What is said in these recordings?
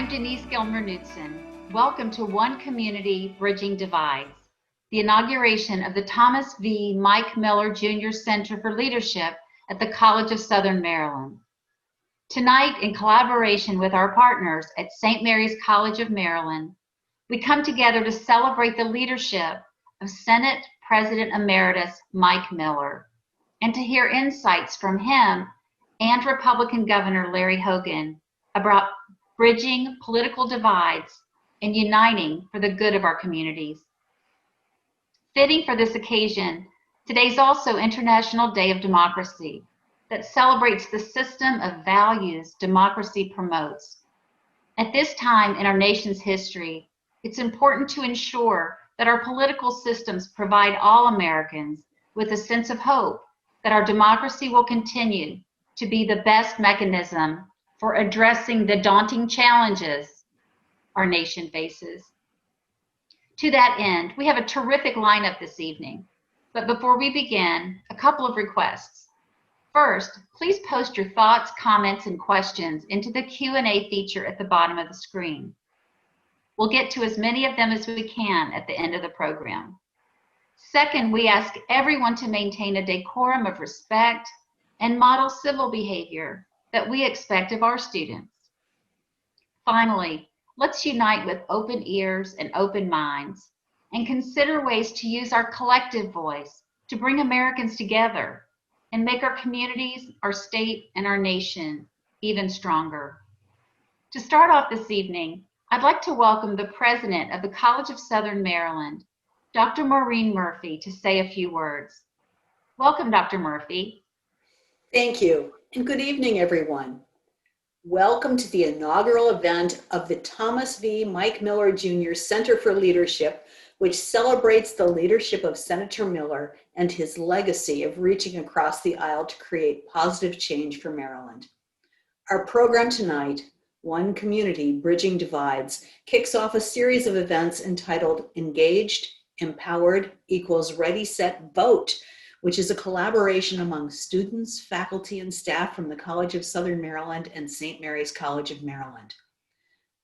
I'm Denise Gilmer-Knudsen. Welcome to One Community Bridging Divides, the inauguration of the Thomas V. Mike Miller Jr. Center for Leadership at the College of Southern Maryland. Tonight, in collaboration with our partners at St. Mary's College of Maryland, we come together to celebrate the leadership of Senate President Emeritus Mike Miller and to hear insights from him and Republican Governor Larry Hogan about bridging political divides and uniting for the good of our communities. Fitting for this occasion, today's also International Day of Democracy that celebrates the system of values democracy promotes. At this time in our nation's history, it's important to ensure that our political systems provide all Americans with a sense of hope that our democracy will continue to be the best mechanism for addressing the daunting challenges our nation faces. To that end, we have a terrific lineup this evening. But before we begin, a couple of requests. First, please post your thoughts, comments, and questions into the Q&A feature at the bottom of the screen. We'll get to as many of them as we can at the end of the program. Second, we ask everyone to maintain a decorum of respect and model civil behavior that we expect of our students. Finally, let's unite with open ears and open minds and consider ways to use our collective voice to bring Americans together and make our communities, our state, and our nation even stronger. To start off this evening, I'd like to welcome the president of the College of Southern Maryland, Dr. Maureen Murphy, to say a few words. Welcome, Dr. Murphy. Thank you, and good evening, everyone. Welcome to the inaugural event of the Thomas V. Mike Miller Jr. Center for Leadership, which celebrates the leadership of Senator Miller and his legacy of reaching across the aisle to create positive change for Maryland. Our program tonight, One Community Bridging Divides, kicks off a series of events entitled Engaged, Empowered equals Ready, Set, Vote, which is a collaboration among students, faculty, and staff from the College of Southern Maryland and St. Mary's College of Maryland.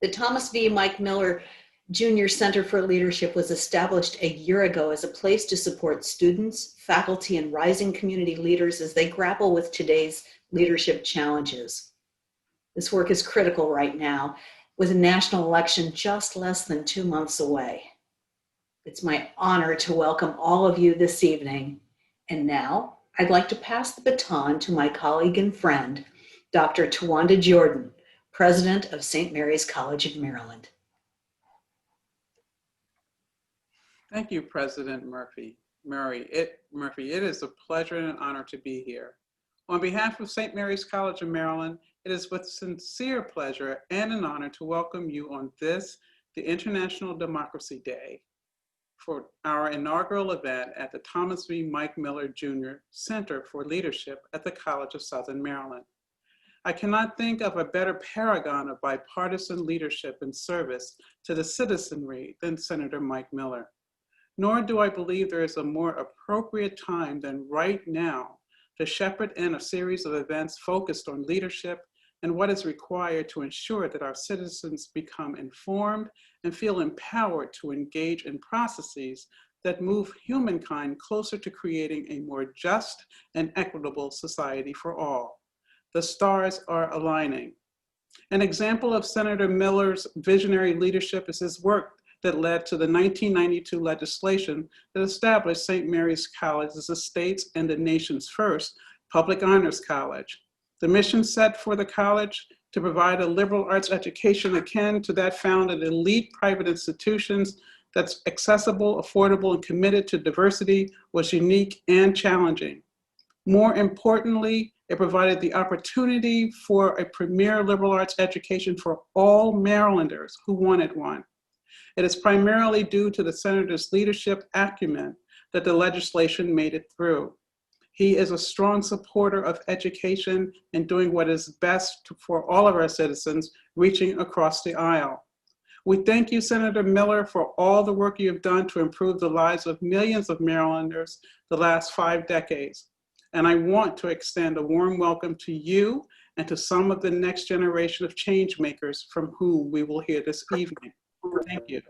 The Thomas V. Mike Miller Jr. Center for Leadership was established a year ago as a place to support students, faculty, and rising community leaders as they grapple with today's leadership challenges. This work is critical right now, with a national election just less than 2 months away. It's my honor to welcome all of you this evening. And now, I'd like to pass the baton to my colleague and friend, Dr. Tawanda Jordan, President of St. Mary's College of Maryland. Thank you, President Murphy. It is a pleasure and an honor to be here. On behalf of St. Mary's College of Maryland, it is with sincere pleasure and an honor to welcome you on this, the International Democracy Day, for our inaugural event at the Thomas V. Mike Miller Jr. Center for Leadership at the College of Southern Maryland. I cannot think of a better paragon of bipartisan leadership and service to the citizenry than Senator Mike Miller. Nor do I believe there is a more appropriate time than right now to shepherd in a series of events focused on leadership and what is required to ensure that our citizens become informed and feel empowered to engage in processes that move humankind closer to creating a more just and equitable society for all. The stars are aligning. An example of Senator Miller's visionary leadership is his work that led to the 1992 legislation that established St. Mary's College as the state's and the nation's first public honors college. The mission set for the college to provide a liberal arts education akin to that found at elite private institutions that's accessible, affordable, and committed to diversity was unique and challenging. More importantly, it provided the opportunity for a premier liberal arts education for all Marylanders who wanted one. It is primarily due to the senator's leadership acumen that the legislation made it through. He is a strong supporter of education and doing what is best for all of our citizens, reaching across the aisle. We thank you, Senator Miller, for all the work you have done to improve the lives of millions of Marylanders the last 5 decades. And I want to extend a warm welcome to you and to some of the next generation of change makers from whom we will hear this evening. Thank you.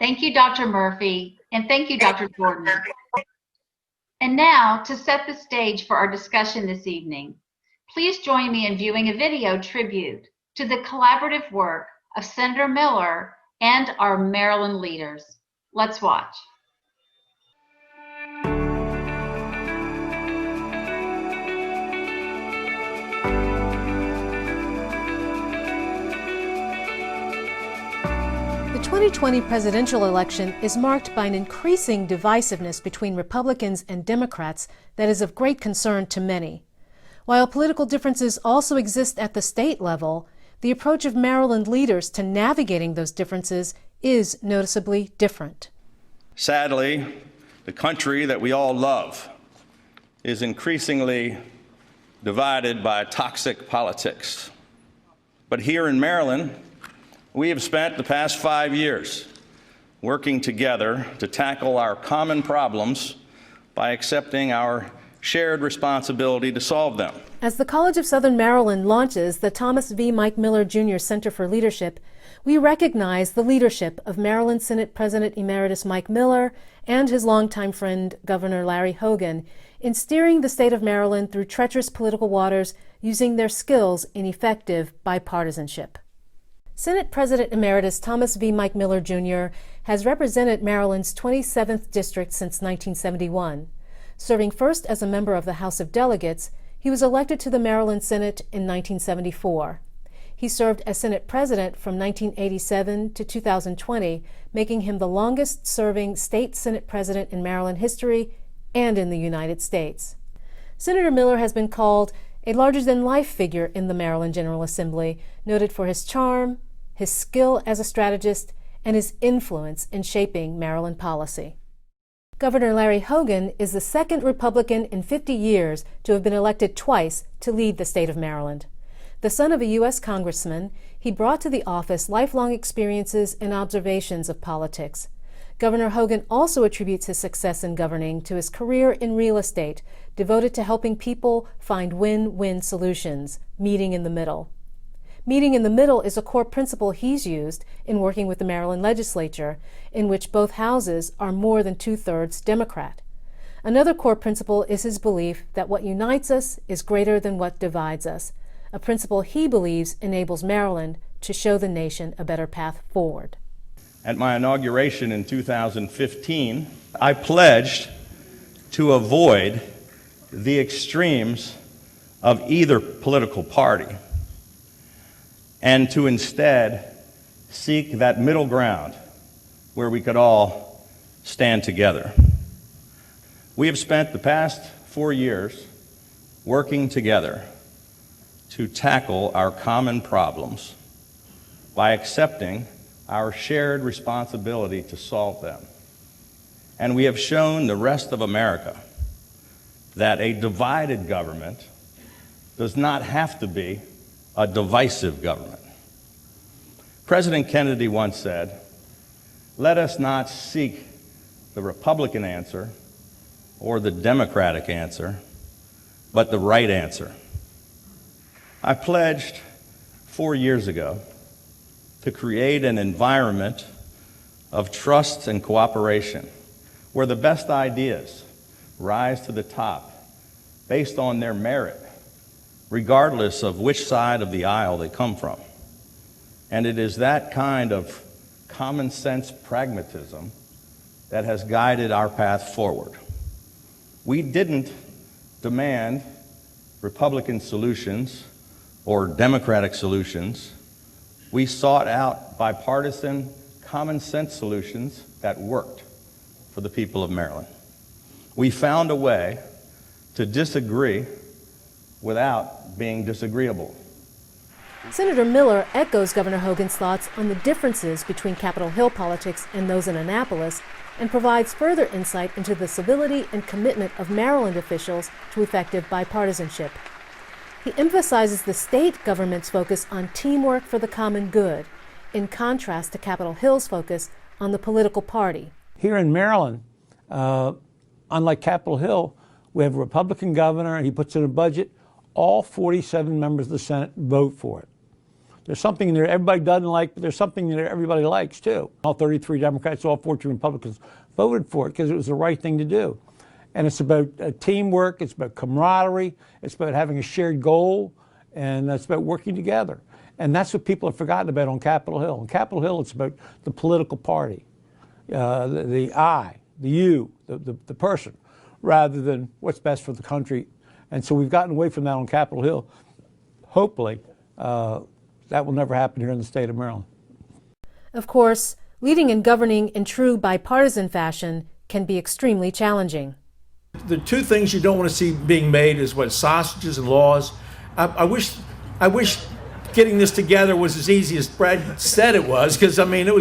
Thank you, Dr. Murphy, and thank you, Dr. Jordan. And now, to set the stage for our discussion this evening, please join me in viewing a video tribute to the collaborative work of Senator Miller and our Maryland leaders. Let's watch. The 2020 presidential election is marked by an increasing divisiveness between Republicans and Democrats that is of great concern to many. While political differences also exist at the state level, the approach of Maryland leaders to navigating those differences is noticeably different. Sadly, the country that we all love is increasingly divided by toxic politics. But here in Maryland, we have spent the past 5 years working together to tackle our common problems by accepting our shared responsibility to solve them. As the College of Southern Maryland launches the Thomas V. Mike Miller Jr. Center for Leadership, we recognize the leadership of Maryland Senate President Emeritus Mike Miller and his longtime friend, Governor Larry Hogan, in steering the state of Maryland through treacherous political waters using their skills in effective bipartisanship. Senate President Emeritus Thomas V. Mike Miller Jr. has represented Maryland's 27th district since 1971. Serving first as a member of the House of Delegates, he was elected to the Maryland Senate in 1974. He served as Senate President from 1987 to 2020, making him the longest-serving state Senate President in Maryland history and in the United States. Senator Miller has been called a larger-than-life figure in the Maryland General Assembly, noted for his charm, his skill as a strategist, and his influence in shaping Maryland policy. Governor Larry Hogan is the second Republican in 50 years to have been elected twice to lead the state of Maryland. The son of a U.S. congressman, he brought to the office lifelong experiences and observations of politics. Governor Hogan also attributes his success in governing to his career in real estate, devoted to helping people find win-win solutions, meeting in the middle. Meeting in the middle is a core principle he's used in working with the Maryland legislature, in which both houses are more than two-thirds Democrat. Another core principle is his belief that what unites us is greater than what divides us, a principle he believes enables Maryland to show the nation a better path forward. At my inauguration in 2015, I pledged to avoid the extremes of either political party and to instead seek that middle ground where we could all stand together. We have spent the past 4 years working together to tackle our common problems by accepting our shared responsibility to solve them. And we have shown the rest of America that a divided government does not have to be a divisive government. President Kennedy once said, "Let us not seek the Republican answer or the Democratic answer, but the right answer." I pledged 4 years ago to create an environment of trust and cooperation where the best ideas rise to the top based on their merit, regardless of which side of the aisle they come from. And it is that kind of common sense pragmatism that has guided our path forward. We didn't demand Republican solutions or Democratic solutions. We sought out bipartisan, common sense solutions that worked for the people of Maryland. We found a way to disagree without being disagreeable. Senator Miller echoes Governor Hogan's thoughts on the differences between Capitol Hill politics and those in Annapolis, and provides further insight into the civility and commitment of Maryland officials to effective bipartisanship. He emphasizes the state government's focus on teamwork for the common good, in contrast to Capitol Hill's focus on the political party. Here in Maryland, unlike Capitol Hill, we have a Republican governor, and he puts in a budget. all 47 members of the Senate vote for it. There's something in there everybody doesn't like, but there's something in there everybody likes too. All 33 Democrats, all 14 Republicans voted for it because it was the right thing to do. And it's about teamwork, it's about camaraderie, it's about having a shared goal, and it's about working together. And that's what people have forgotten about on Capitol Hill. On Capitol Hill, it's about the political party, the I, the you, the person, rather than what's best for the country. And so we've gotten away from that on Capitol Hill. Hopefully, that will never happen here in the state of Maryland. Of course, leading and governing in true bipartisan fashion can be extremely challenging. The two things you don't want to see being made is what, sausages and laws. I wish getting this together was as easy as Brad said it was, because I mean it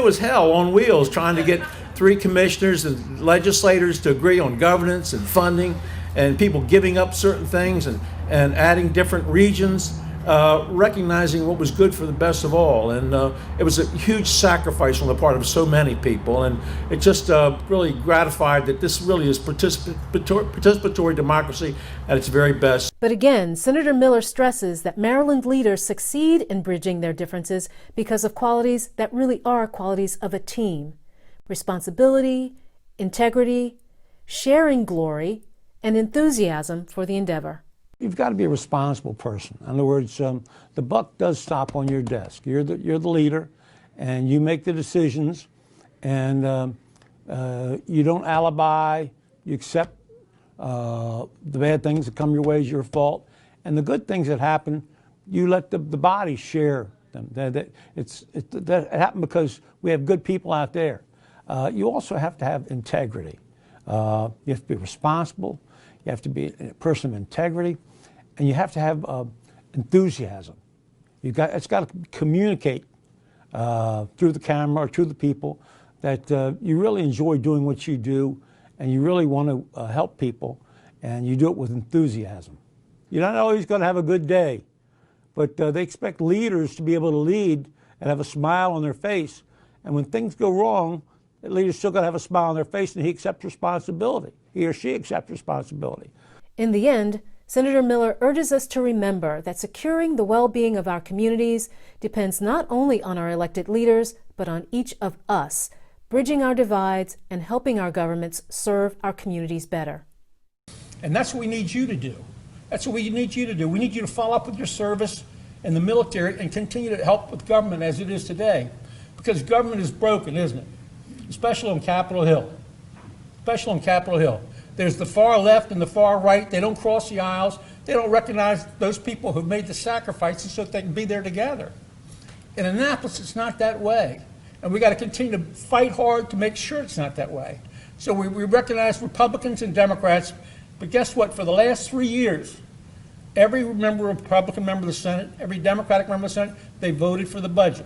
was hell on wheels trying to get 3 commissioners and legislators to agree on governance and funding, and people giving up certain things and adding different regions, recognizing what was good for the best of all. And it was a huge sacrifice on the part of so many people, and it just really gratified that this really is participatory democracy at its very best. But again, Senator Miller stresses that Maryland leaders succeed in bridging their differences because of qualities that really are qualities of a team: responsibility, integrity, sharing glory, and enthusiasm for the endeavor. You've got to be a responsible person. In other words, the buck does stop on your desk. You're the leader, and you make the decisions, and you don't alibi. You accept the bad things that come your way as your fault, and the good things that happen, you let the body share them. That happened because we have good people out there. You also have to have integrity. You have to be responsible. You have to be a person of integrity. And you have to have enthusiasm. It's got to communicate through the camera or through the people that you really enjoy doing what you do, and you really want to help people, and you do it with enthusiasm. You're not always going to have a good day, but they expect leaders to be able to lead and have a smile on their face. And when things go wrong, the leader's still got to have a smile on their face, and he accepts responsibility. He or she accepts responsibility. In the end, Senator Miller urges us to remember that securing the well-being of our communities depends not only on our elected leaders, but on each of us, bridging our divides and helping our governments serve our communities better. And that's what we need you to do. That's what we need you to do. We need you to follow up with your service in the military and continue to help with government as it is today. Because government is broken, isn't it? Especially on Capitol Hill. Especially on Capitol Hill. There's the far left and the far right. They don't cross the aisles. They don't recognize those people who've made the sacrifices so that they can be there together. In Annapolis, it's not that way. And we got to continue to fight hard to make sure it's not that way. So we recognize Republicans and Democrats, but guess what? For the last 3 years, every Republican member of the Senate, every Democratic member of the Senate, they voted for the budget.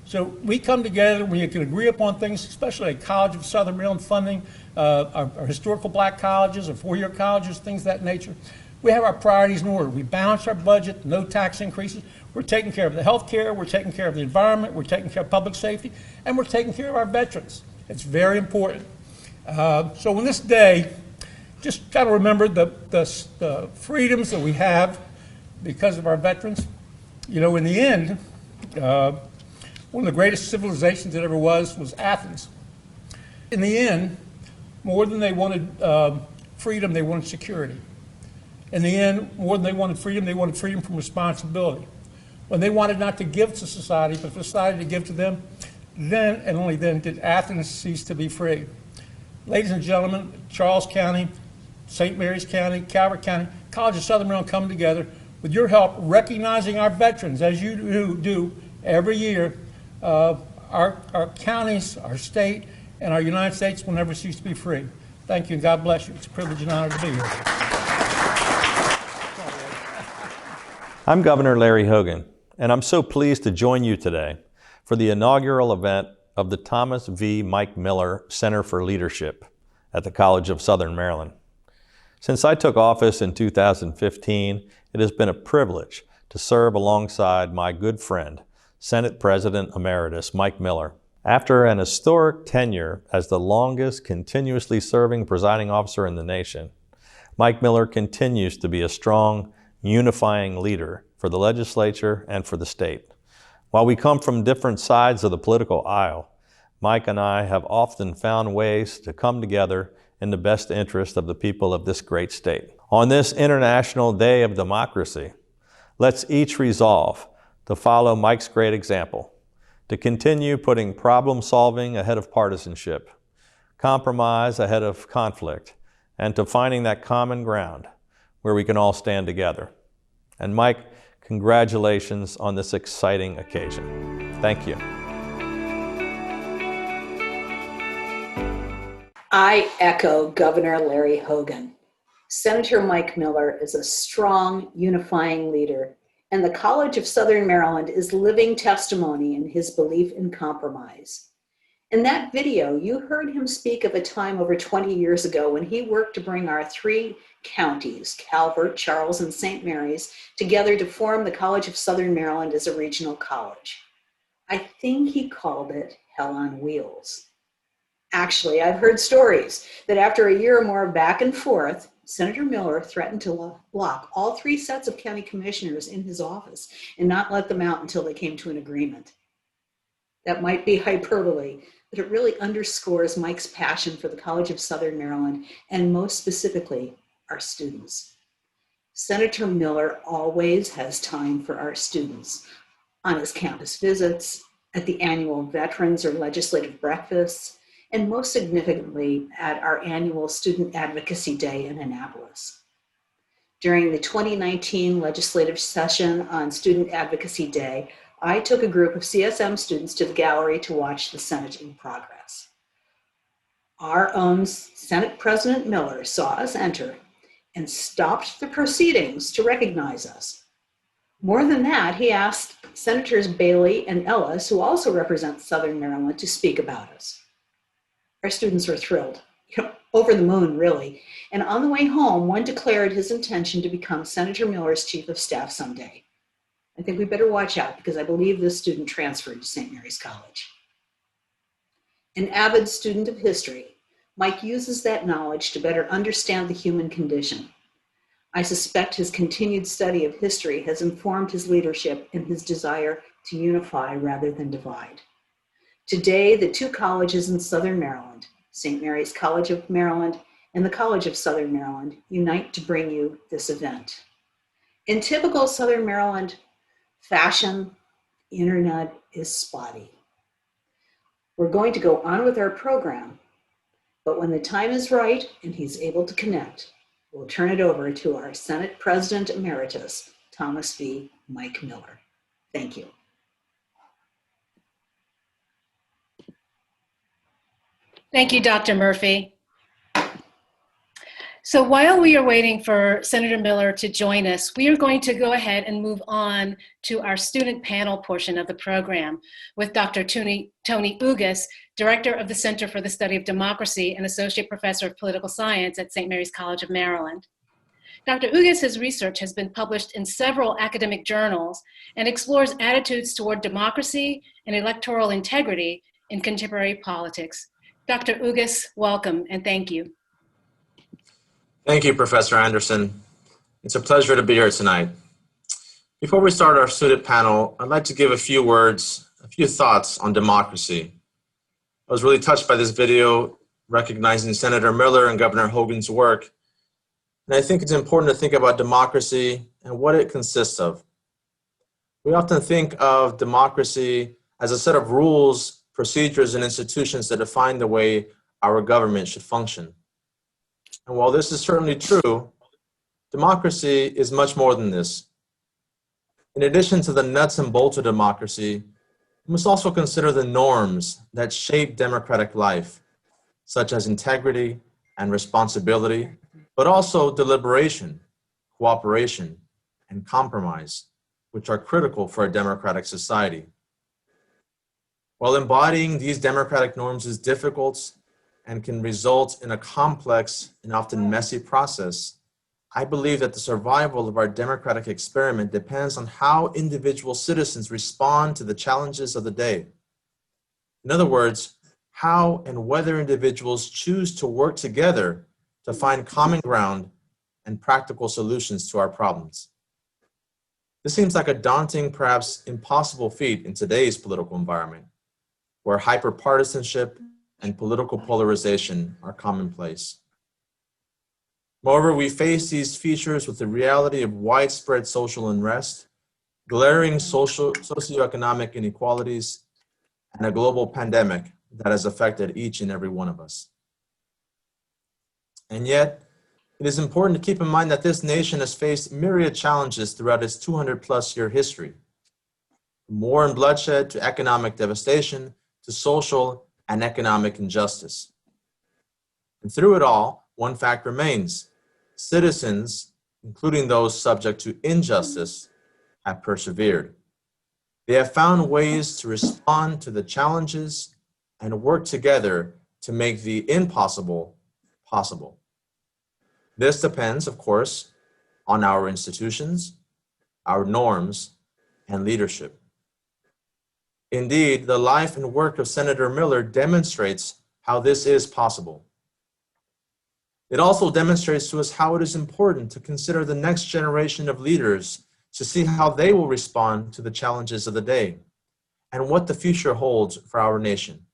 So we come together, we can agree upon things, especially at College of Southern Maryland funding, our historical black colleges, our four-year colleges, things of that nature. We have our priorities in order. We balance our budget, no tax increases. We're taking care of the health care, we're taking care of the environment, we're taking care of public safety, and we're taking care of our veterans. It's very important. So on this day, just got to remember the freedoms that we have because of our veterans. You know, in the end, one of the greatest civilizations that ever was Athens. In the end, more than they wanted freedom, they wanted security. In the end, more than they wanted freedom from responsibility. When they wanted not to give to society, but for society to give to them, then and only then did Athens cease to be free. Ladies and gentlemen, Charles County, St. Mary's County, Calvert County, College of Southern Maryland come together with your help, recognizing our veterans, as you do every year. Our counties, our state, and our United States will never cease to be free. Thank you, and God bless you. It's a privilege and honor to be here. I'm Governor Larry Hogan, and I'm so pleased to join you today for the inaugural event of the Thomas V. Mike Miller Center for Leadership at the College of Southern Maryland. Since I took office in 2015, it has been a privilege to serve alongside my good friend, Senate President Emeritus Mike Miller. After an historic tenure as the longest continuously serving presiding officer in the nation, Mike Miller continues to be a strong unifying leader for the legislature and for the state. While we come from different sides of the political aisle, Mike and I have often found ways to come together in the best interest of the people of this great state. On this International Day of Democracy, let's each resolve to follow Mike's great example, to continue putting problem solving ahead of partisanship, compromise ahead of conflict, and to finding that common ground where we can all stand together. And Mike, congratulations on this exciting occasion. Thank you. I echo Governor Larry Hogan. Senator Mike Miller is a strong, unifying leader, and the College of Southern Maryland is living testimony in his belief in compromise. In that video, you heard him speak of a time over 20 years ago when he worked to bring our 3 counties, Calvert, Charles, and St. Mary's, together to form the College of Southern Maryland as a regional college. I think he called it Hell on Wheels. Actually, I've heard stories that after a year or more of back and forth, Senator Miller threatened to lock all 3 sets of county commissioners in his office and not let them out until they came to an agreement. That might be hyperbole, but it really underscores Mike's passion for the College of Southern Maryland and most specifically, our students. Senator Miller always has time for our students on his campus visits, at the annual Veterans or Legislative Breakfasts, and most significantly at our annual Student Advocacy Day in Annapolis. During the 2019 legislative session on Student Advocacy Day, I took a group of CSM students to the gallery to watch the Senate in progress. Our own Senate President Miller saw us enter and stopped the proceedings to recognize us. More than that, he asked Senators Bailey and Ellis, who also represent Southern Maryland, to speak about us. Our students were thrilled, over the moon, really. And on the way home, one declared his intention to become Senator Miller's chief of staff someday. I think we better watch out because I believe this student transferred to St. Mary's College. An avid student of history, Mike uses that knowledge to better understand the human condition. I suspect his continued study of history has informed his leadership and his desire to unify rather than divide. Today, the 2 colleges in Southern Maryland, St. Mary's College of Maryland and the College of Southern Maryland, unite to bring you this event. In typical Southern Maryland fashion, the internet is spotty. We're going to go on with our program, but when the time is right and he's able to connect, we'll turn it over to our Senate President Emeritus, Thomas V. Mike Miller. Thank you. Thank you, Dr. Murphy. So while we are waiting for Senator Miller to join us, we are going to go ahead and move on to our student panel portion of the program with Dr. Tony Ugas, Director of the Center for the Study of Democracy and Associate Professor of Political Science at St. Mary's College of Maryland. Dr. Ugas' research has been published in several academic journals and explores attitudes toward democracy and electoral integrity in contemporary politics. Dr. Ugas, welcome and thank you. Thank you, Professor Anderson. It's a pleasure to be here tonight. Before we start our student panel, I'd like to give a few thoughts on democracy. I was really touched by this video recognizing Senator Miller and Governor Hogan's work. And I think it's important to think about democracy and what it consists of. We often think of democracy as a set of rules, procedures, and institutions that define the way our government should function. And while this is certainly true, democracy is much more than this. In addition to the nuts and bolts of democracy, we must also consider the norms that shape democratic life, such as integrity and responsibility, but also deliberation, cooperation, and compromise, which are critical for a democratic society. While embodying these democratic norms is difficult and can result in a complex and often messy process, I believe that the survival of our democratic experiment depends on how individual citizens respond to the challenges of the day. In other words, how and whether individuals choose to work together to find common ground and practical solutions to our problems. This seems like a daunting, perhaps impossible feat in today's political environment, where hyperpartisanship and political polarization are commonplace. Moreover, we face these features with the reality of widespread social unrest, glaring socioeconomic inequalities, and a global pandemic that has affected each and every one of us. And yet, it is important to keep in mind that this nation has faced myriad challenges throughout its 200+ year history, from war and bloodshed to economic devastation to social and economic injustice. And through it all, one fact remains: citizens, including those subject to injustice, have persevered. They have found ways to respond to the challenges and work together to make the impossible possible. This depends, of course, on our institutions, our norms, and leadership. Indeed, the life and work of Senator Miller demonstrates how this is possible. It also demonstrates to us how it is important to consider the next generation of leaders to see how they will respond to the challenges of the day and what the future holds for our nation.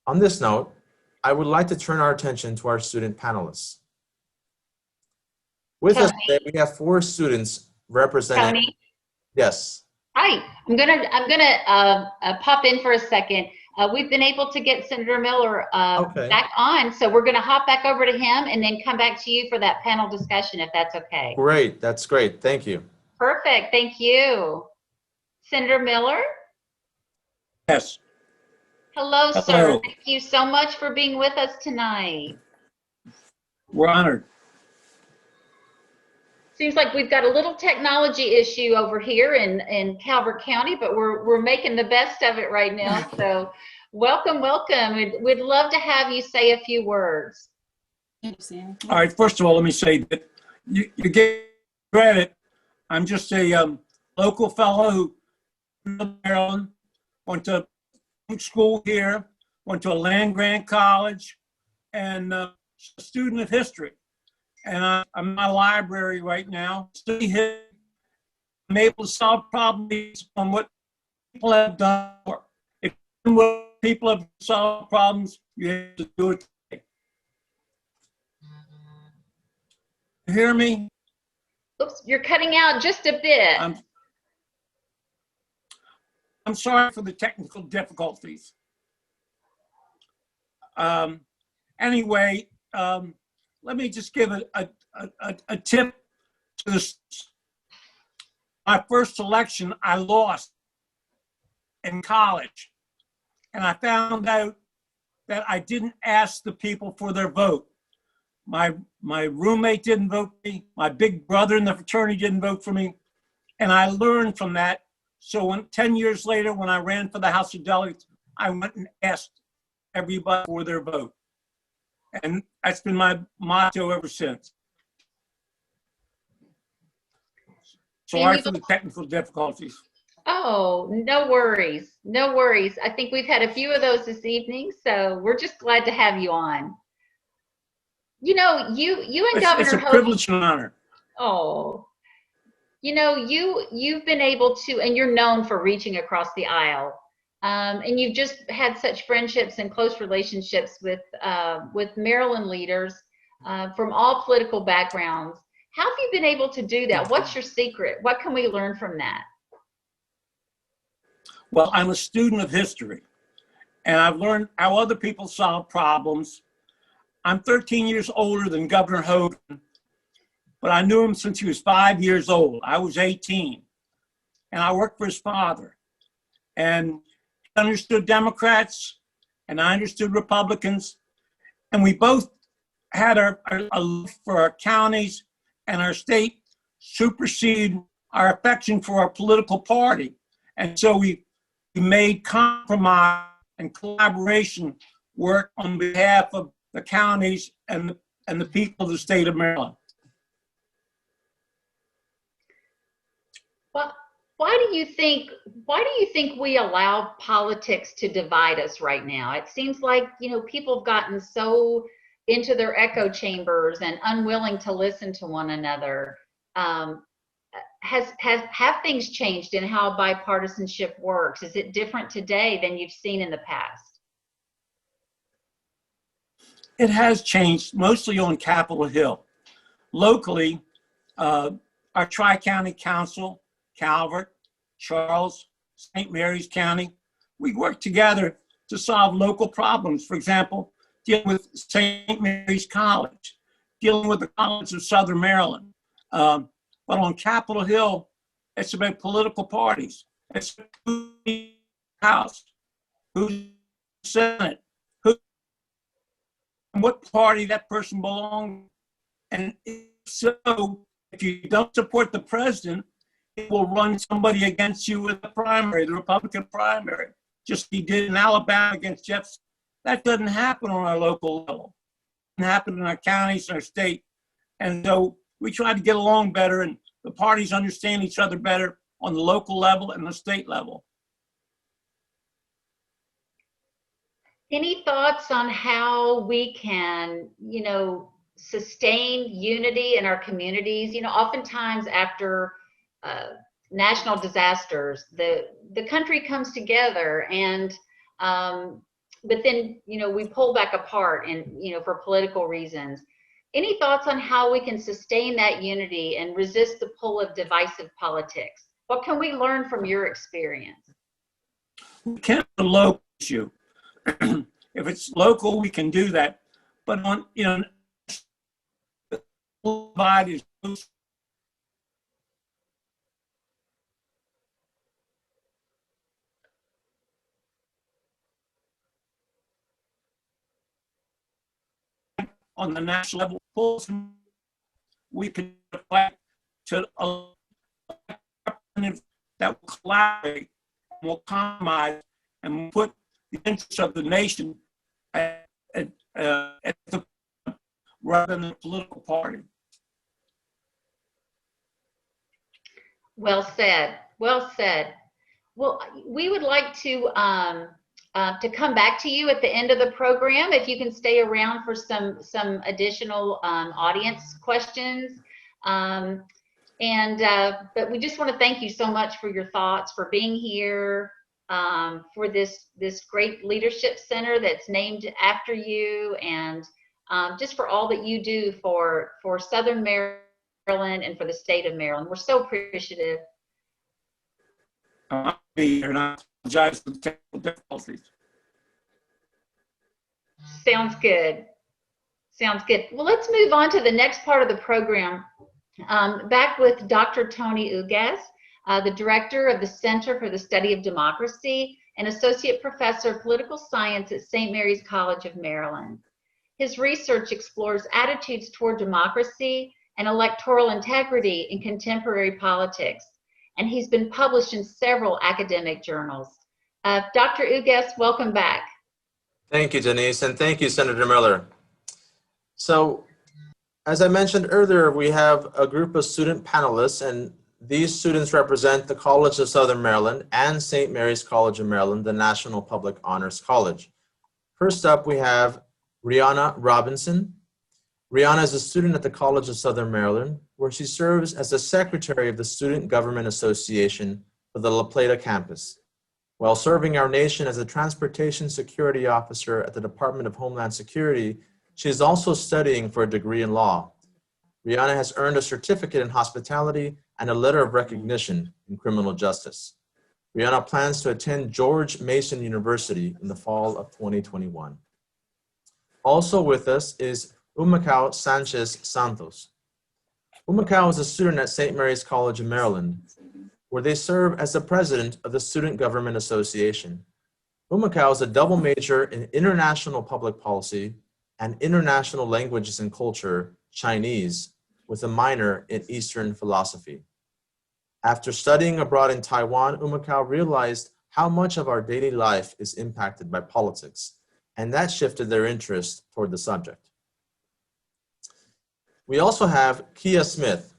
On this note, I would like to turn our attention to our student panelists. With us today, we have 4 students representing. Tony? Yes. Hi, I'm gonna pop in for a second. We've been able to get Senator Miller Okay. back on, so we're gonna hop back over to him and then come back to you for that panel discussion, if that's okay. Great, that's great. Thank you. Perfect, thank you. Senator Miller? Yes. Hello, sir. Hello. Thank you so much for being with us tonight. We're honored. Seems like we've got a little technology issue over here in Calvert County, but we're making the best of it right now. So welcome, welcome. We'd love to have you say a few words. All right, first of all, let me say that you get credit. I'm just a local fellow who grew up in Maryland, went to school here, went to a land-grant college, and a student of history. And I'm in my library right now. I'm able to solve problems on what people have done before. If what people have solved problems, you have to do it today. You hear me? Oops, you're cutting out just a bit. I'm sorry for the technical difficulties. Anyway, let me just give a tip to this. My first election, I lost in college. And I found out that I didn't ask the people for their vote. My roommate didn't vote for me. My big brother in the fraternity didn't vote for me. And I learned from that. So 10 years later, when I ran for the House of Delegates, I went and asked everybody for their vote. And that's been my motto ever since. Sorry for the technical difficulties. Oh, no worries. No worries. I think we've had a few of those this evening, so we're just glad to have you on. You know, you and Governor It's a Hogan, privilege and honor. oh, you know, you've been able to, and you're known for reaching across the aisle. And you've just had such friendships and close relationships with Maryland leaders from all political backgrounds. How have you been able to do that? What's your secret? What can we learn from that? Well, I'm a student of history, and I've learned how other people solve problems. I'm 13 years older than Governor Hogan, but I knew him since he was 5 years old. I was 18, and I worked for his father. And he understood Democrats, and I understood Republicans, and we both had a love for our counties and our state supersede our affection for our political party. And so we made compromise and collaboration work on behalf of the counties and the people of the state of Maryland. Well, why do you think we allow politics to divide us right now? It seems like, you know, people have gotten so into their echo chambers and unwilling to listen to one another. have things changed in how bipartisanship works? Is it different today than you've seen in the past? It has changed, mostly on Capitol Hill. Locally, our Tri-County Council, Calvert, Charles, St. Mary's County, we work together to solve local problems. For example, dealing with St. Mary's College, dealing with the College of Southern Maryland. But on Capitol Hill, it's about political parties. It's who's in the House, who's in the Senate, what party that person belongs. And so, if you don't support the president, it will run somebody against you in the primary, the Republican primary, just like he did in Alabama against Jefferson. That doesn't happen on our local level. It doesn't happen in our counties and our state. And so we try to get along better, and the parties understand each other better on the local level and the state level. Any thoughts on how we can, sustain unity in our communities? Oftentimes after national disasters, the country comes together, and but then we pull back apart, and for political reasons. Any thoughts on how we can sustain that unity and resist the pull of divisive politics? What can we learn from your experience? We can't have a local issue. If it's local, we can do that. But on, the divide is on the national level. We can apply to a that will collaborate, will compromise, and put the interests of the nation at the rather than the political party. Well said. Well said. Well, we would like to come back to you at the end of the program if you can stay around for some additional audience questions. But we just want to thank you so much for your thoughts, for being here, for this great leadership center that's named after you, and just for all that you do for Southern Maryland and for the state of Maryland. We're so appreciative. I'll be here, and I apologize for the technical difficulties. Sounds good. Sounds good. Well, let's move on to the next part of the program. Back with Dr. Tony Ugas, the director of the Center for the Study of Democracy and associate professor of political science at St. Mary's College of Maryland. His research explores attitudes toward democracy and electoral integrity in contemporary politics, and he's been published in several academic journals. Dr. Ugas, welcome back. Thank you, Denise, and thank you, Senator Miller. So, as I mentioned earlier, we have a group of student panelists, and these students represent the College of Southern Maryland and St. Mary's College of Maryland, the National Public Honors College. First up, we have Rihanna Robinson. Rihanna is a student at the College of Southern Maryland, where she serves as the secretary of the Student Government Association for the La Plata campus. While serving our nation as a transportation security officer at the Department of Homeland Security, she is also studying for a degree in law. Rihanna has earned a certificate in hospitality and a letter of recognition in criminal justice. Rihanna plans to attend George Mason University in the fall of 2021. Also with us is Humacao Sanchez Santos. Humacao is a student at St. Mary's College of Maryland, where they serve as the president of the Student Government Association. Humacao is a double major in international public policy and international languages and culture, Chinese, with a minor in Eastern philosophy. After studying abroad in Taiwan, Humacao realized how much of our daily life is impacted by politics, and that shifted their interest toward the subject. We also have Kia Smith.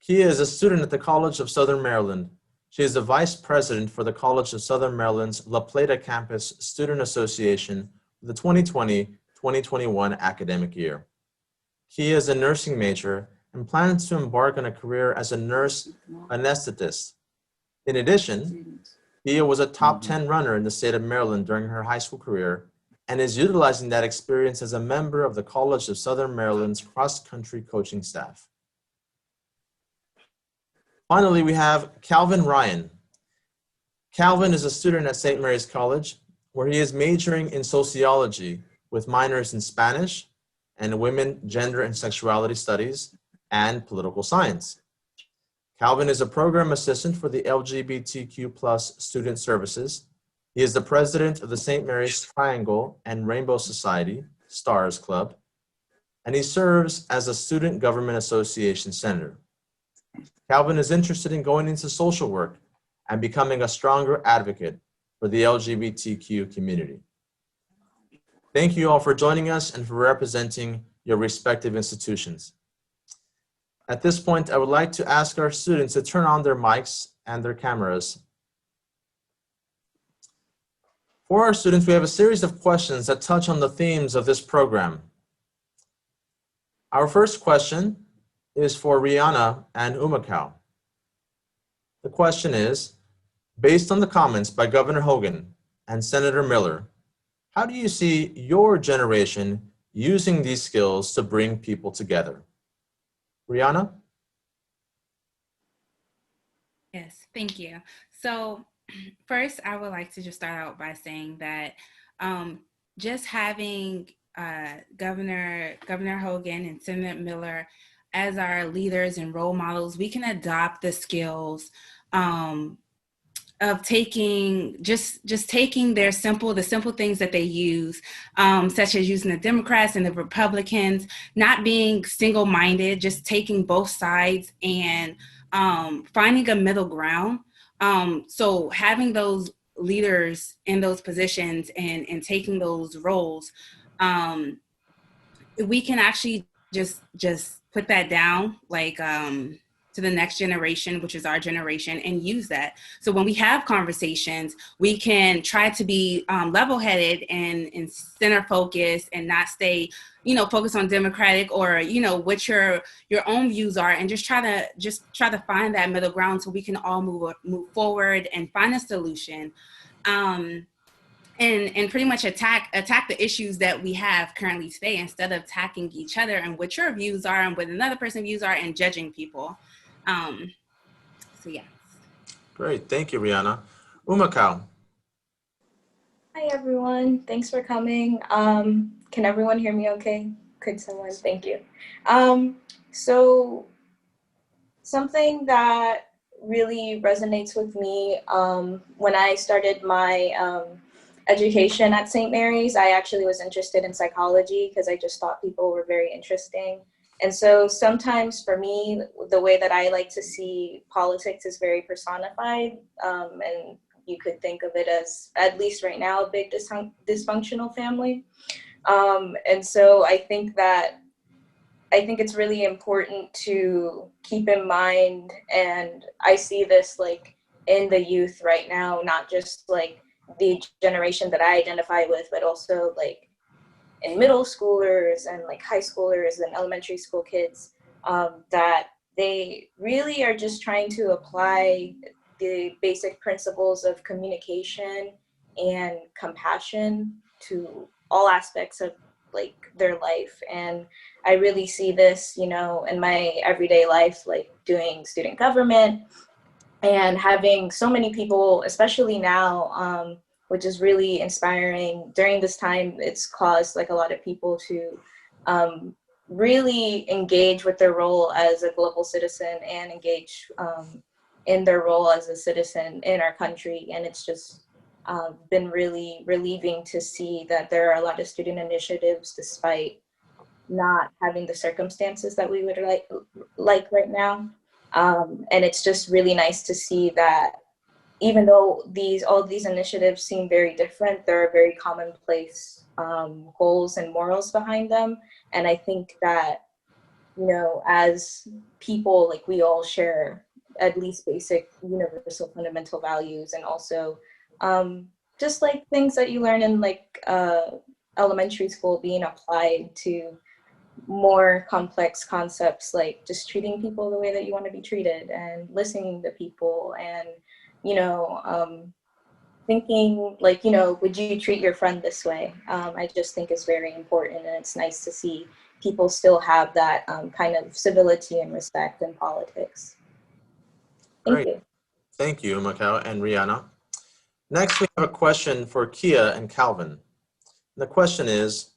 Kia is a student at the College of Southern Maryland. She is the vice president for the College of Southern Maryland's La Plata Campus Student Association for the 2020-2021 academic year. Kia is a nursing major and plans to embark on a career as a nurse anesthetist. In addition, Pia was a top 10 runner in the state of Maryland during her high school career and is utilizing that experience as a member of the College of Southern Maryland's cross-country coaching staff. Finally, we have Calvin Ryan. Calvin is a student at St. Mary's College, where he is majoring in sociology with minors in Spanish and women, gender, and sexuality studies and political science. Calvin is a program assistant for the LGBTQ+ student services. He is the president of the St. Mary's Triangle and Rainbow Society, STARS Club, and he serves as a Student Government Association senator. Calvin is interested in going into social work and becoming a stronger advocate for the LGBTQ community. Thank you all for joining us and for representing your respective institutions. At this point, I would like to ask our students to turn on their mics and their cameras. For our students, we have a series of questions that touch on the themes of this program. Our first question is for Rihanna and Umakau. The question is, based on the comments by Governor Hogan and Senator Miller, how do you see your generation using these skills to bring people together? Rihanna? Yes, thank you. So first, I would like to just start out by saying that just having Governor Hogan and Senator Miller as our leaders and role models, we can adopt the skills of taking taking the simple things that they use, such as using the Democrats and the Republicans, not being single-minded, just taking both sides and finding a middle ground. So having those leaders in those positions and taking those roles, we can actually just put that down, like to the next generation, which is our generation, and use that. So when we have conversations, we can try to be level-headed and center focused and not stay, focused on Democratic or, what your own views are, and just try to find that middle ground so we can all move forward and find a solution. And pretty much attack the issues that we have currently today instead of attacking each other and what your views are and what another person's views are and judging people. So yeah. Great, thank you, Rihanna. Umakau. Hi everyone, thanks for coming. Can everyone hear me okay? Could someone? Thank you. So something that really resonates with me when I started my education at St. Mary's, I actually was interested in psychology because I just thought people were very interesting. And so sometimes for me, the way that I like to see politics is very personified. And you could think of it as, at least right now, a big dysfunctional family. And so I think it's really important to keep in mind, and I see this like in the youth right now, not just like the generation that I identify with, but also like in middle schoolers and like high schoolers and elementary school kids, that they really are just trying to apply the basic principles of communication and compassion to all aspects of like their life. And I really see this, in my everyday life, like doing student government and having so many people, especially now, which is really inspiring. During this time, it's caused like a lot of people to really engage with their role as a global citizen and engage in their role as a citizen in our country. And it's just been really relieving to see that there are a lot of student initiatives despite not having the circumstances that we would like right now. And it's just really nice to see that even though all of these initiatives seem very different, there are very commonplace goals and morals behind them. And I think that, as people, like we all share at least basic universal fundamental values, and also just like things that you learn in like elementary school being applied to more complex concepts like just treating people the way that you want to be treated and listening to people and, thinking like, would you treat your friend this way? I just think it's very important, and it's nice to see people still have that kind of civility and respect in politics. Thank Great. you. Thank you, Macau and Rihanna. Next, we have a question for Kia and Calvin. The question is,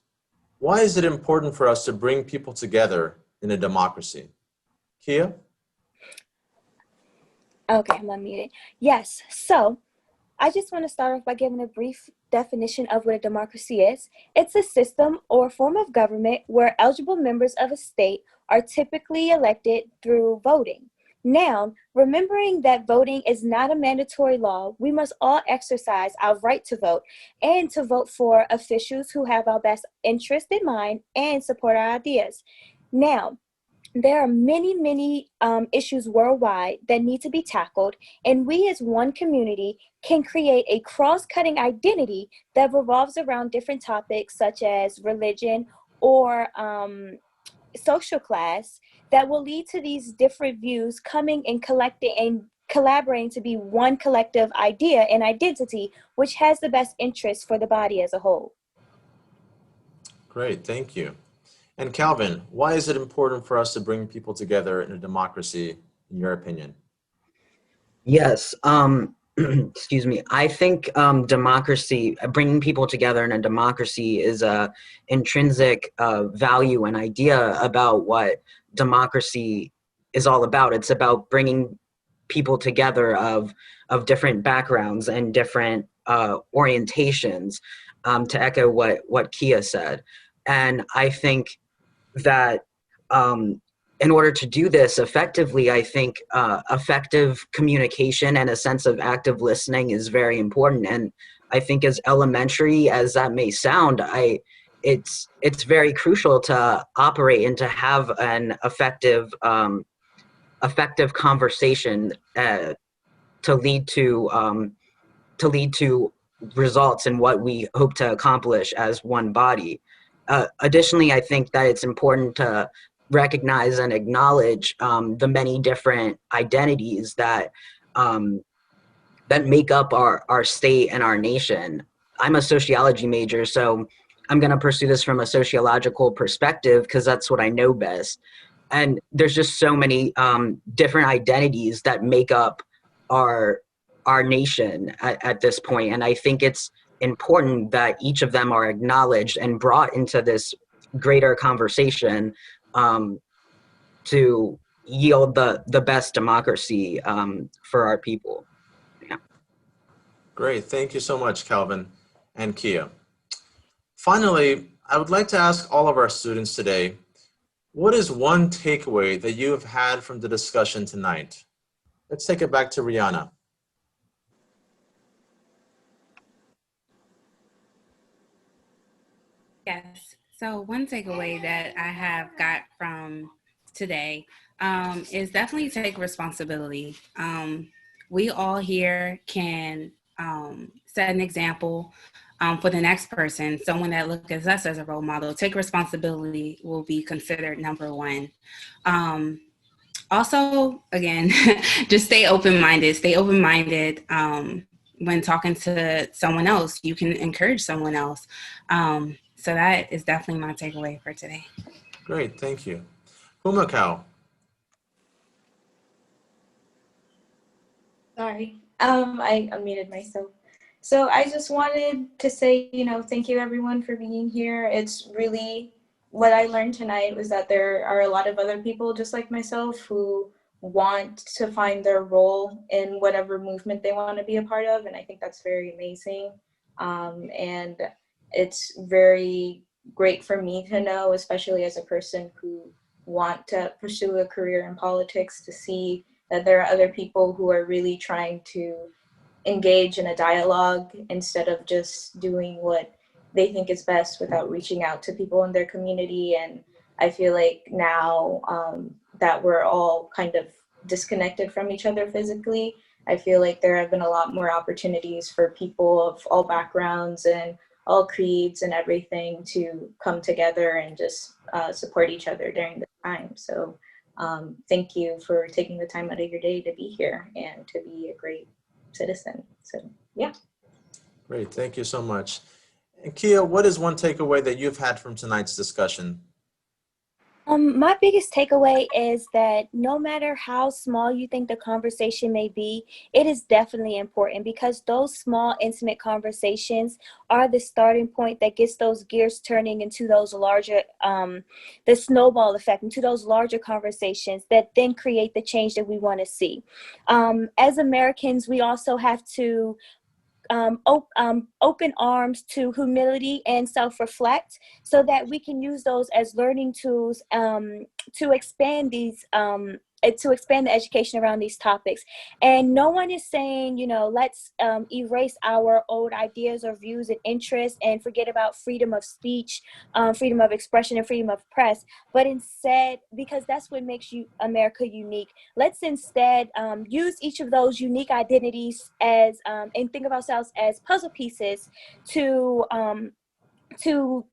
why is it important for us to bring people together in a democracy? Kia? Okay, I'm unmuted. Yes, so I just want to start off by giving a brief definition of what a democracy is. It's a system or form of government where eligible members of a state are typically elected through voting. Now, remembering that voting is not a mandatory law, we must all exercise our right to vote and to vote for officials who have our best interest in mind and support our ideas. Now, there are many issues worldwide that need to be tackled, and we as one community can create a cross-cutting identity that revolves around different topics such as religion or social class that will lead to these different views coming and collecting and collaborating to be one collective idea and identity, which has the best interest for the body as a whole. Great, thank you. And Calvin, why is it important for us to bring people together in a democracy, in your opinion? Yes, excuse me. I think democracy, bringing people together in a democracy is a intrinsic value and idea about what democracy is all about. It's about bringing people together of different backgrounds and different orientations, to echo what Kia said. And I think that in order to do this effectively, I think effective communication and a sense of active listening is very important. And I think, as elementary as that may sound, it's very crucial to operate and to have an effective conversation to lead to results in what we hope to accomplish as one body. Additionally, I think that it's important to recognize and acknowledge the many different identities that make up our state and our nation. I'm a sociology major, so I'm going to pursue this from a sociological perspective because that's what I know best. And there's just so many different identities that make up our nation at this point. And I think it's important that each of them are acknowledged and brought into this greater conversation to yield the best democracy for our people. Yeah. Great, thank you so much, Calvin and Kia. Finally, I would like to ask all of our students today, what is one takeaway that you have had from the discussion tonight? Let's take it back to Rihanna. Yes. So one takeaway that I have got from today is definitely take responsibility. We all here can set an example for the next person. Someone that looks at us as a role model. Take responsibility will be considered number one. Also, again, just stay open-minded. Stay open-minded when talking to someone else. You can encourage someone else. So that is definitely my takeaway for today. Great, thank you. Humakau. Sorry, I unmuted myself. So I just wanted to say, thank you everyone for being here. It's really, what I learned tonight was that there are a lot of other people just like myself who want to find their role in whatever movement they want to be a part of. And I think that's very amazing. And it's very great for me to know, especially as a person who want to pursue a career in politics, to see that there are other people who are really trying to engage in a dialogue instead of just doing what they think is best without reaching out to people in their community. And I feel like now that we're all kind of disconnected from each other physically, I feel like there have been a lot more opportunities for people of all backgrounds and all creeds and everything to come together and just support each other during the time. So thank you for taking the time out of your day to be here and to be a great citizen. So yeah. Great, thank you so much. And Kia, what is one takeaway that you've had from tonight's discussion? My biggest takeaway is that no matter how small you think the conversation may be, it is definitely important, because those small, intimate conversations are the starting point that gets those gears turning into those larger, the snowball effect, into those larger conversations that then create the change that we want to see. As Americans, we also have to open arms to humility and self-reflect, so that we can use those as learning tools to expand to expand the education around these topics. And no one is saying, let's erase our old ideas or views and interests and forget about freedom of speech, freedom of expression, and freedom of press. But instead, because that's what makes America unique, let's instead use each of those unique identities as and think of ourselves as puzzle pieces to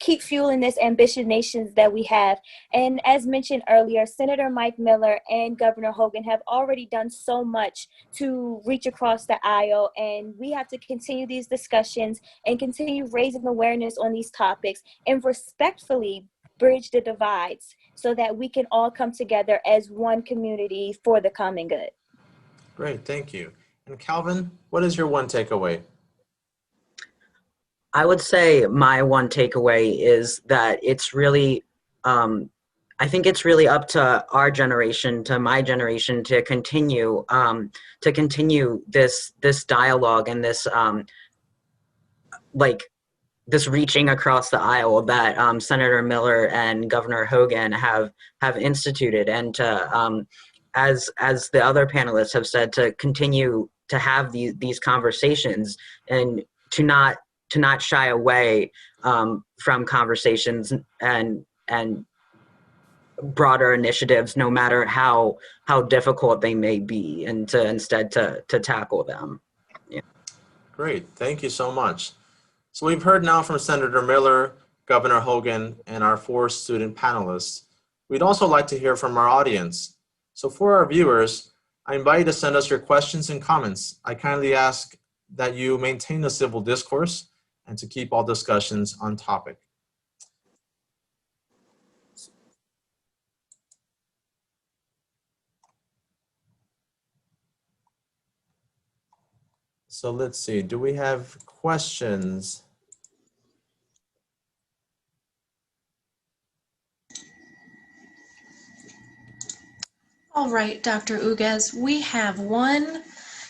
keep fueling this ambitious nations that we have. And as mentioned earlier, Senator Mike Miller and Governor Hogan have already done so much to reach across the aisle, and we have to continue these discussions and continue raising awareness on these topics and respectfully bridge the divides so that we can all come together as one community for the common good. Great, thank you. And Calvin, what is your one takeaway? I would say my one takeaway is that it's really, I think it's really up to our generation, to my generation, to continue this dialogue and this this reaching across the aisle that Senator Miller and Governor Hogan have instituted, and to as the other panelists have said, to continue to have these conversations and to not shy away from conversations and broader initiatives, no matter how difficult they may be, and to instead to tackle them. Yeah. Great, thank you so much. So we've heard now from Senator Miller, Governor Hogan, and our 4 student panelists. We'd also like to hear from our audience. So for our viewers, I invite you to send us your questions and comments. I kindly ask that you maintain a civil discourse and to keep all discussions on topic. So let's see, do we have questions? All right, Dr. Uguez, we have one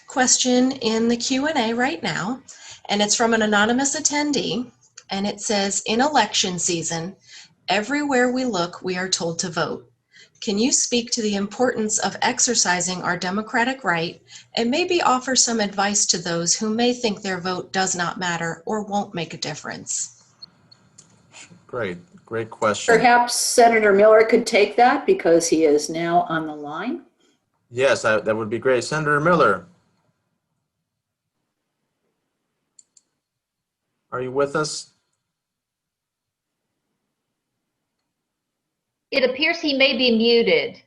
question in the Q&A right now, and it's from an anonymous attendee, and it says, in election season, everywhere we look, we are told to vote. Can you speak to the importance of exercising our democratic right and maybe offer some advice to those who may think their vote does not matter or won't make a difference? Great question. Perhaps Senator Miller could take that because he is now on the line. Yes, that would be great. Senator Miller, are you with us? It appears he may be muted.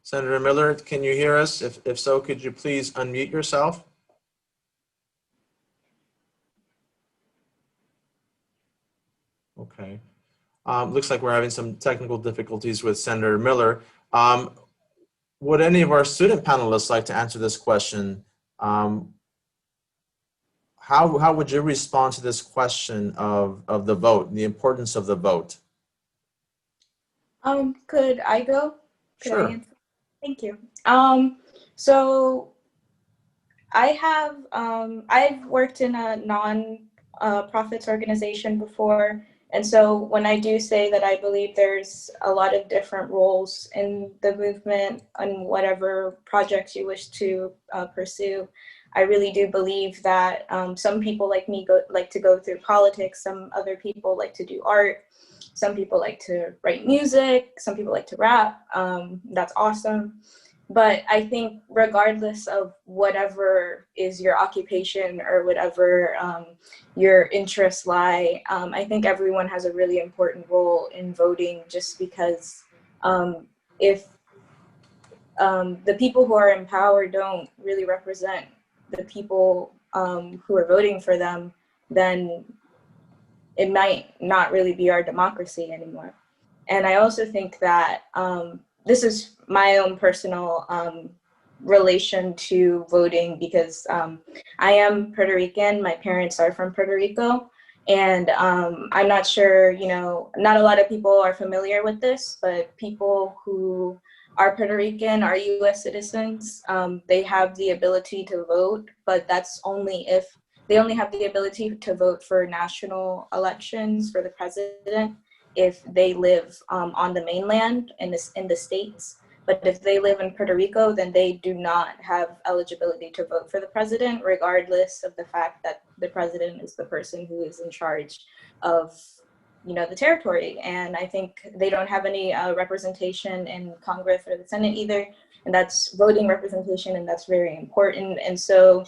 Senator Miller, can you hear us? If so, could you please unmute yourself? Okay. Looks like we're having some technical difficulties with Senator Miller. Would any of our student panelists like to answer this question? How would you respond to this question of the vote, the importance of the vote? Could I go? Sure. I answer? Thank you. So I have I've worked in a non-profits organization before, and so when I do say that I believe there's a lot of different roles in the movement and whatever projects you wish to pursue, I really do believe that some people like me like to go through politics, some other people like to do art, some people like to write music, some people like to rap. That's awesome. But I think regardless of whatever is your occupation or whatever your interests lie, I think everyone has a really important role in voting, just because if the people who are in power don't really represent the people who are voting for them, then it might not really be our democracy anymore. And I also think that this is my own personal relation to voting, because I am Puerto Rican. My parents are from Puerto Rico. And I'm not sure, not a lot of people are familiar with this, but people who are Puerto Rican are US citizens. They have the ability to vote, but that's only if they only have the ability to vote for national elections for the president if they live on the mainland in the States. But if they live in Puerto Rico, then they do not have eligibility to vote for the president, regardless of the fact that the president is the person who is in charge of, the territory. And I think they don't have any representation in Congress or the Senate either. And that's voting representation, and that's very important. And so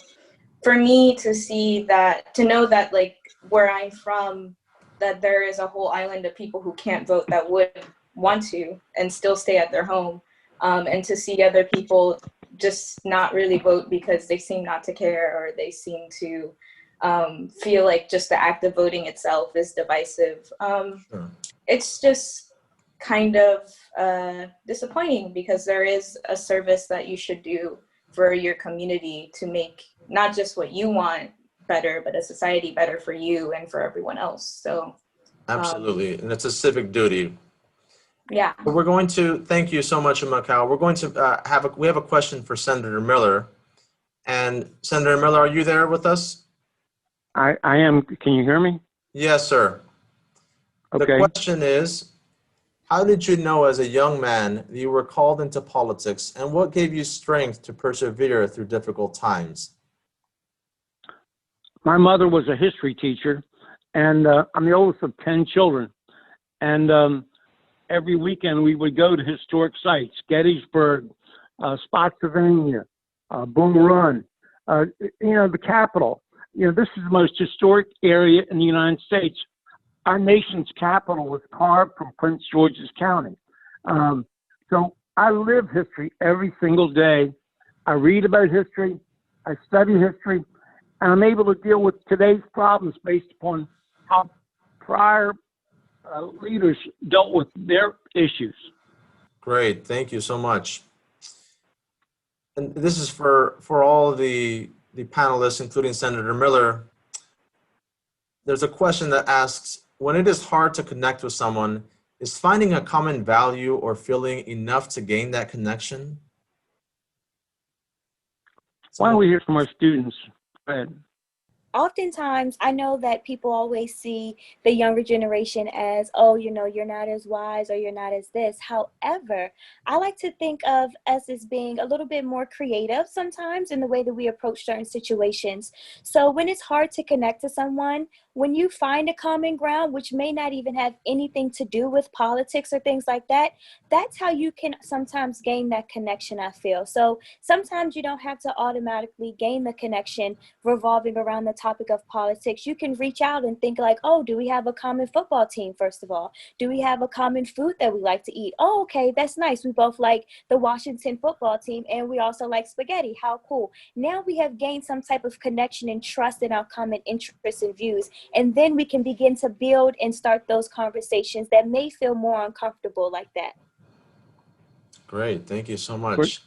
for me to see that, to know that like where I'm from, that there is a whole island of people who can't vote that would want to and still stay at their home, and to see other people just not really vote because they seem not to care, or they seem to feel like just the act of voting itself is divisive. It's just kind of disappointing, because there is a service that you should do for your community to make not just what you want better, but a society better for you and for everyone else. So Absolutely, and it's a civic duty. Yeah. But we're going to thank you so much, Macau. We're going to we have a question for Senator Miller. And Senator Miller, are you there with us? I am. Can you hear me? Yes, sir. Okay. The question is, how did you know as a young man that you were called into politics, and what gave you strength to persevere through difficult times? My mother was a history teacher, and I'm the oldest of 10 children. And every weekend we would go to historic sites: Gettysburg, Spotsylvania, Boom Run, the Capitol. This is the most historic area in the United States. Our nation's capital was carved from Prince George's County. So I live history every single day. I read about history, I study history, and I'm able to deal with today's problems based upon how prior leaders dealt with their issues. Great, thank you so much. And this is for all the panelists, including Senator Miller. There's a question that asks, when it is hard to connect with someone, is finding a common value or feeling enough to gain that connection? Why don't we hear from our students? Go ahead. Oftentimes, I know that people always see the younger generation as, oh, you're not as wise, or you're not as this. However, I like to think of us as being a little bit more creative sometimes in the way that we approach certain situations. So when it's hard to connect to someone, when you find a common ground, which may not even have anything to do with politics or things like that, that's how you can sometimes gain that connection, I feel. So sometimes you don't have to automatically gain the connection revolving around the topic of politics. You can reach out and think like, oh, do we have a common football team, first of all? Do we have a common food that we like to eat? Oh, okay, that's nice. We both like the Washington football team, and we also like spaghetti. How cool. Now we have gained some type of connection and trust in our common interests and views. And then we can begin to build and start those conversations that may feel more uncomfortable like that. Great, thank you so much.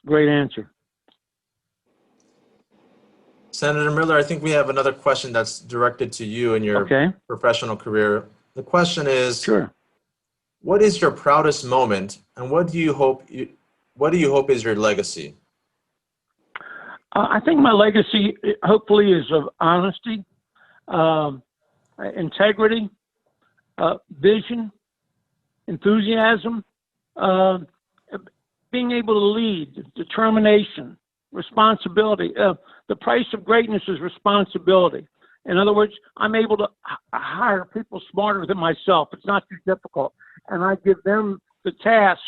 Great answer. Senator Miller, I think we have another question that's directed to you in your professional career. The question is, sure. What is your proudest moment, and what do you hope is your legacy? I think my legacy, hopefully, is of honesty, integrity, vision, enthusiasm, being able to lead, determination, responsibility. The price of greatness is responsibility. In other words, I'm able to hire people smarter than myself. It's not too difficult. And I give them the task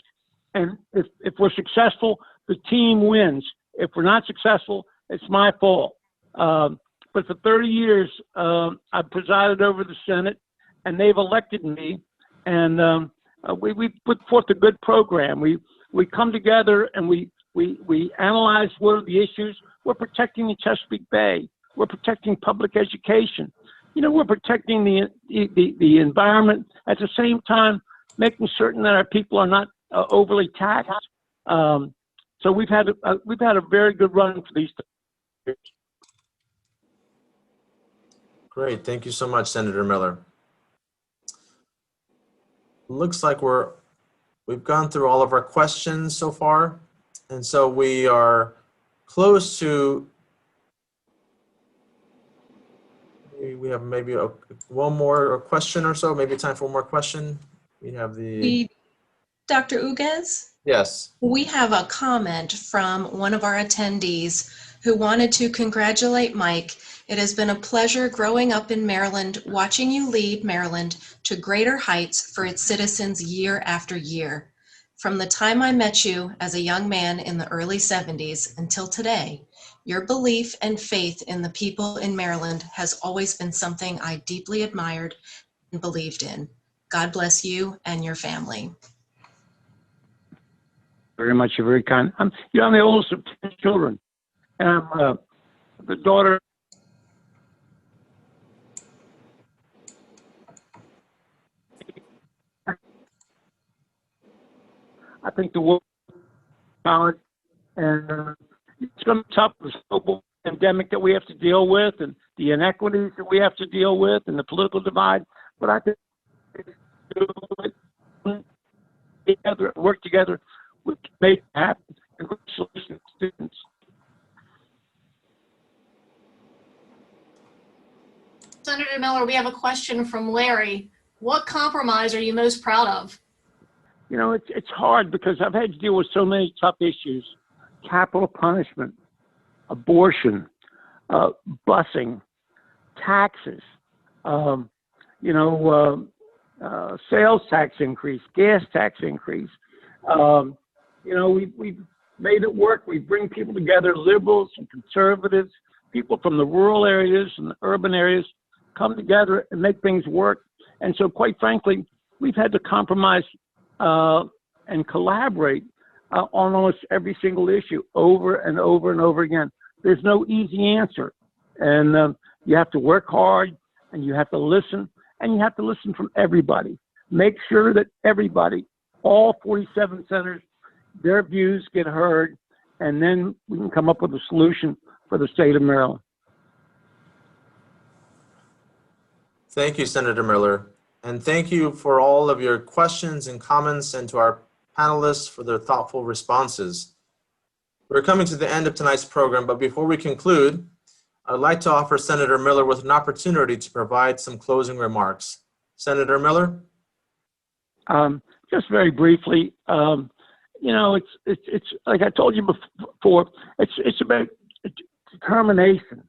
And if we're successful, the team wins. If we're not successful, it's my fault. But for 30 years, I've presided over the Senate, and they've elected me. And we put forth a good program. We come together and we analyze what are the issues. We're protecting the Chesapeake Bay. We're protecting public education. We're protecting the environment at the same time, making certain that our people are not overly taxed. So we've had a very good run for these years. Great, thank you so much, Senator Miller. Looks like we've gone through all of our questions so far, and so we are close to. We have maybe one more question or so. Maybe time for one more question. We have Dr. Uguez? Yes. We have a comment from one of our attendees who wanted to congratulate Mike. It has been a pleasure growing up in Maryland, watching you lead Maryland to greater heights for its citizens year after year. From the time I met you as a young man in the early 70s until today, your belief and faith in the people in Maryland has always been something I deeply admired and believed in. God bless you and your family. Very much. You're very kind. I'm the oldest of 10 children, and I'm the daughter. I think the world college, and it's going to be tough with the global pandemic that we have to deal with, and the inequities that we have to deal with, and the political divide. But I think work together, we can make it happen. Congratulations, students. Senator Miller, we have a question from Larry. What compromise are you most proud of? It's hard because I've had to deal with so many tough issues: capital punishment, abortion, busing, taxes, sales tax increase, gas tax increase. We've made it work. We bring people together, liberals and conservatives, people from the rural areas and the urban areas come together and make things work. And so, quite frankly, we've had to compromise and collaborate on almost every single issue over and over and over again. There's no easy answer. And you have to work hard, and you have to listen, and you have to listen from everybody. Make sure that everybody, all 47 senators, their views get heard, and then we can come up with a solution for the state of Maryland. Thank you, Senator Miller. And thank you for all of your questions and comments, and to our panelists for their thoughtful responses. We're coming to the end of tonight's program, but before we conclude, I'd like to offer Senator Miller with an opportunity to provide some closing remarks. Senator Miller? Just very briefly, it's like I told you before, it's about determination.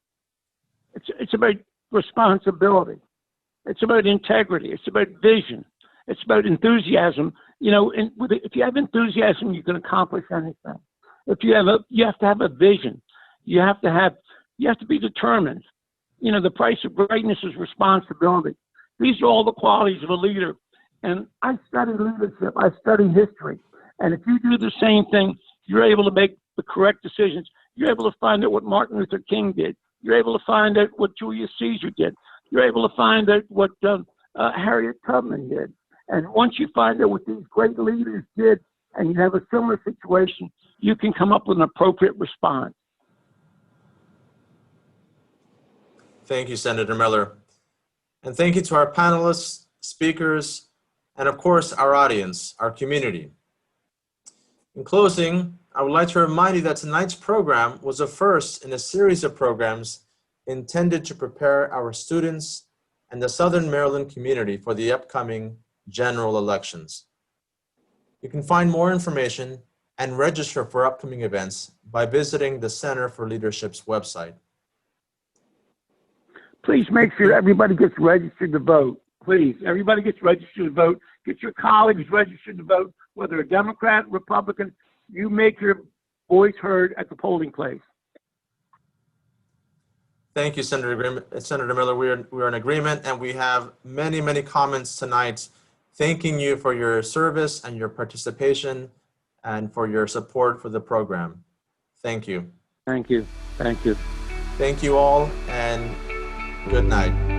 It's about responsibility. It's about integrity. It's about vision. It's about enthusiasm. If you have enthusiasm, you can accomplish anything. You have to have a vision. You have to be determined. The price of greatness is responsibility. These are all the qualities of a leader. And I study leadership. I study history. And if you do the same thing, you're able to make the correct decisions. You're able to find out what Martin Luther King did. You're able to find out what Julius Caesar did. You're able to find out what Harriet Tubman did. And once you find out what these great leaders did, and you have a similar situation, you can come up with an appropriate response. Thank you, Senator Miller. And thank you to our panelists, speakers, and of course, our audience, our community. In closing, I would like to remind you that tonight's program was a first in a series of programs intended to prepare our students and the Southern Maryland community for the upcoming general elections. You can find more information and register for upcoming events by visiting the Center for Leadership's website. Please make sure everybody gets registered to vote. Please, everybody gets registered to vote. Get your colleagues registered to vote. whether a Democrat, Republican, you make your voice heard at the polling place. Thank you, Senator Miller. We're in agreement, and we have many comments tonight thanking you for your service and your participation and for your support for the program. Thank you. Thank you. Thank you. Thank you all, and good night.